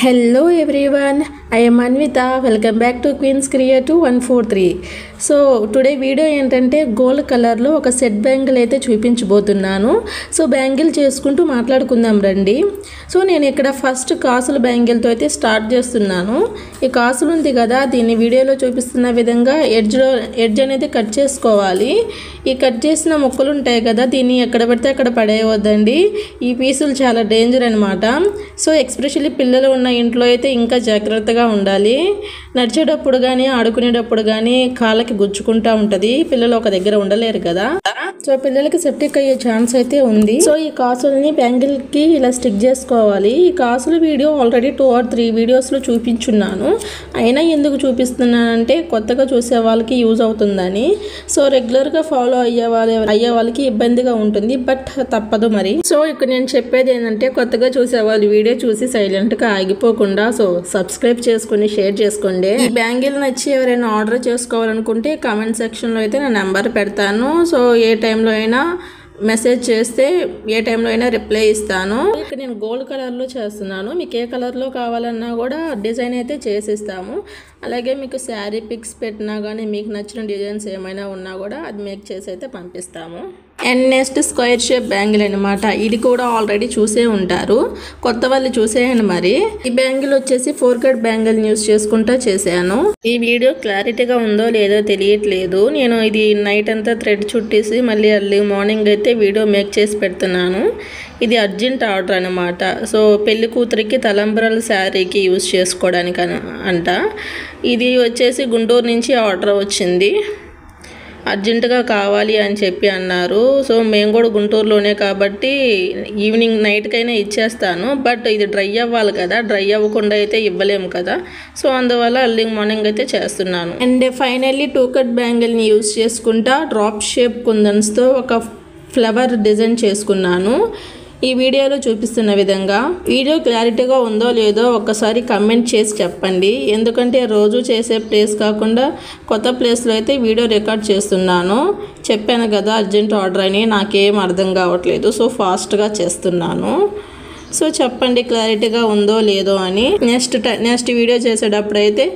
Hello everyone, I am Anvita. Welcome back to Queen's Creative 143. So today video ఏంటంటే gold కలర్లో ఒక set bangle అయితే చూపించబోతున్నాను. So bangle చేసుకుంటూ మాట్లాడుకుందాం రండి. సో నేను ఇక్కడ ఫస్ట్ కాసుల బ్యాంగిల్తో అయితే స్టార్ట్ చేస్తున్నాను. ఈ కాసులు ఉంది కదా, దీన్ని వీడియోలో చూపిస్తున్న విధంగా ఎడ్జ్ అనేది కట్ చేసుకోవాలి. ఈ కట్ చేసిన ముక్కలు ఉంటాయి కదా, దీన్ని ఎక్కడ పడితే అక్కడ పడేయవద్దండి. ఈ పీసులు చాలా డేంజర్ అనమాట. సో ఎక్స్పెషల్లీ పిల్లలు ఉన్న ఇంట్లో అయితే ఇంకా జాగ్రత్తగా ఉండాలి. నడిచేటప్పుడు కానీ ఆడుకునేటప్పుడు కానీ కాళ్ళకి గుచ్చుకుంటా ఉంటుంది. పిల్లలు ఒక దగ్గర ఉండలేరు కదా, సో పిల్లలకి సెప్టిక్ అయ్యే ఛాన్స్ అయితే ఉంది. సో ఈ కాసులని బ్యాంగిల్ కి ఇలా స్టిక్ చేసుకోవాలి. ఈ కాసుల వీడియో ఆల్రెడీ 2 or 3 వీడియోస్లో చూపించున్నాను. అయినా ఎందుకు చూపిస్తున్నానంటే కొత్తగా చూసే వాళ్ళకి యూజ్ అవుతుందని. సో రెగ్యులర్గా ఫాలో అయ్యే వాళ్ళకి ఇబ్బందిగా ఉంటుంది, బట్ తప్పదు మరి. సో ఇక్కడ నేను చెప్పేది ఏంటంటే కొత్తగా చూసే వాళ్ళు వీడియో చూసి సైలెంట్గా ఆగిపోకుండా సో సబ్స్క్రైబ్ చేసుకుని షేర్ చేసుకోండి. ఈ బ్యాంగిల్ నచ్చి ఎవరైనా ఆర్డర్ చేసుకోవాలనుకుంటే కామెంట్ సెక్షన్లో అయితే నా నెంబర్ పెడతాను. సో ఏ టైంలో అయినా మెసేజ్ చేస్తే ఏ టైంలో అయినా రిప్లై ఇస్తాను. ఇక్కడ నేను గోల్డ్ కలర్లో చేస్తున్నాను. మీకు ఏ కలర్లో కావాలన్నా కూడా డిజైన్ అయితే చేసిస్తాము. అలాగే మీకు శారీ పిక్స్ పెట్టినా కానీ మీకు నచ్చిన డిజైన్స్ ఏమైనా ఉన్నా కూడా అది మేక్ చేసి అయితే పంపిస్తాము. And next square shape bangle అనమాట. ఇది కూడా ఆల్రెడీ చూసే ఉంటారు, కొత్త వాళ్ళు చూసేయండి మరి. ఈ బ్యాంగిల్ వచ్చేసి 4 కట్ బ్యాంగిల్ యూస్ చేసుకుంటా చేశాను. ఈ వీడియో క్లారిటీగా ఉందో లేదో తెలియట్లేదు. నేను ఇది నైట్ అంతా థ్రెడ్ చుట్టేసి మళ్ళీ ఎర్లీ మార్నింగ్ అయితే వీడియో మేక్ చేసి పెడుతున్నాను. ఇది అర్జెంట్ ఆర్డర్ అనమాట. సో పెళ్లి కూతురికి తలంబ్రాల శారీకి యూజ్ చేసుకోవడానికి అంట. ఇది వచ్చేసి గుంటూరు నుంచి ఆర్డర్ వచ్చింది. అర్జెంటుగా కావాలి అని చెప్పి అన్నారు. సో మేము కూడా గుంటూరులోనే కాబట్టి ఈవినింగ్ నైట్కైనా ఇచ్చేస్తాను. బట్ ఇది డ్రై అవ్వాలి కదా, డ్రై అవ్వకుండా అయితే ఇవ్వలేము కదా. సో అందువల్ల ఎర్లీ మార్నింగ్ అయితే చేస్తున్నాను. అండ్ ఫైనల్లీ 2 కట్ బ్యాంగిల్ని యూజ్ చేసుకుంటా డ్రాప్ షేప్ కుందన్స్తో ఒక ఫ్లవర్ డిజైన్ చేసుకున్నాను. ఈ వీడియోలో చూపిస్తున్న విధంగా. వీడియో క్లారిటీగా ఉందో లేదో ఒక్కసారి కమెంట్ చేసి చెప్పండి. ఎందుకంటే రోజు చేసే ప్లేస్ కాకుండా కొత్త ప్లేస్లో అయితే వీడియో రికార్డ్ చేస్తున్నాను. చెప్పాను కదా అర్జెంట్ ఆర్డర్ అని, నాకేం అర్థం కావట్లేదు. సో ఫాస్ట్గా చేస్తున్నాను. సో చెప్పండి క్లారిటీగా ఉందో లేదో అని. నెక్స్ట్ వీడియో చేసేటప్పుడు అయితే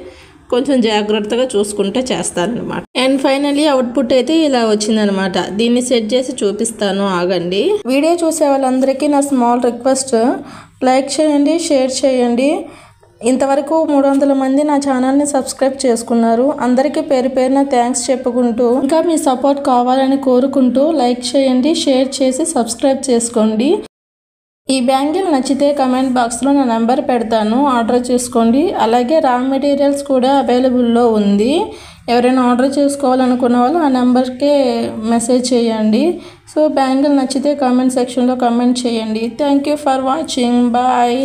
కొంచెం జాగ్రత్తగా చూసుకుంటే చేస్తానన్నమాట. అండ్ ఫైనలీ అవుట్పుట్ అయితే ఇలా వచ్చిందనమాట. దీన్ని సెట్ చేసి చూపిస్తాను, ఆగండి. వీడియో చూసే వాళ్ళందరికీ నా స్మాల్ రిక్వెస్ట్, లైక్ చేయండి, షేర్ చేయండి. ఇంతవరకు 300 మంది నా ఛానల్ని సబ్స్క్రైబ్ చేసుకున్నారు. అందరికీ పేరు పేరున థ్యాంక్స్ చెప్పుకుంటూ ఇంకా మీ సపోర్ట్ కావాలని కోరుకుంటూ లైక్ చేయండి, షేర్ చేసి సబ్స్క్రైబ్ చేసుకోండి. ఈ బ్యాంగిల్ నచ్చితే కమెంట్ బాక్స్లో నా నెంబర్ పెడతాను, ఆర్డర్ చేసుకోండి. అలాగే రా మెటీరియల్స్ కూడా అవైలబుల్లో ఉంది. ఎవరైనా ఆర్డర్ చేసుకోవాలనుకున్న వాళ్ళు ఆ నెంబర్కే మెసేజ్ చేయండి. సో బ్యాంగిల్ నచ్చితే కామెంట్ సెక్షన్లో కామెంట్ చేయండి. Thank you for watching. Bye.